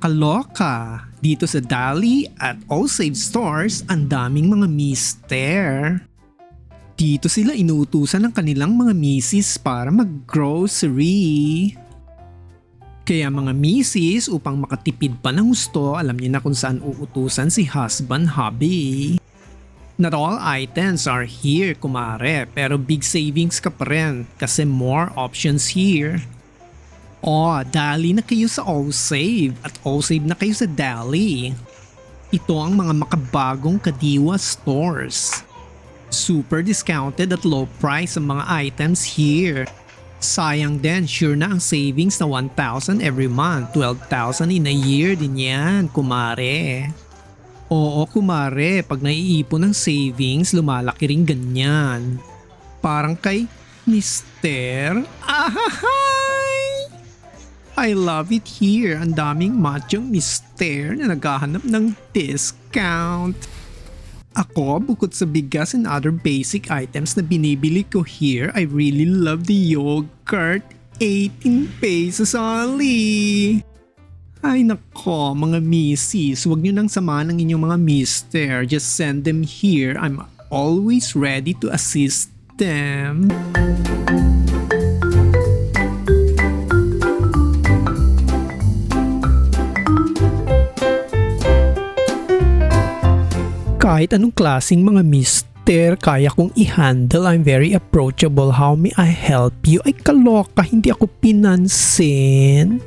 Nakakaloka! Dito sa Dali at Allsave Stores, ang daming mga mister. Dito sila inuutusan ng kanilang mga misis para mag-grocery. Kaya mga misis, upang makatipid pa ng gusto, alam niyo na kung saan uutusan si husband hubby. Not all items are here, kumare, pero big savings ka pa rin kasi more options here. Dali na kayo sa Allsave at Allsave na kayo sa Dali. Ito ang mga makabagong Kadiwa Stores. Super discounted at low price ang mga items here. Sayang din, sure na ang savings na 1,000 every month, 12,000 in a year din yan, kumare. Oo, kumare, pag naiipon ng savings, lumalaki rin ganyan. Parang kay Mister. Ahahay! I love it here. Ang daming machong mister na naghahanap ng discount. Ako, bukod sa bigas and other basic items na binibili ko here, I really love the yogurt. 18 pesos only. Ay nako, mga misis, huwag nyo nang samahan ng inyong mga mister. Just send them here. I'm always ready to assist them. Kahit anong klaseng mga mister, kaya kong i-handle. I'm very approachable. How may I help you? Ay kaloka, hindi ako pinansin.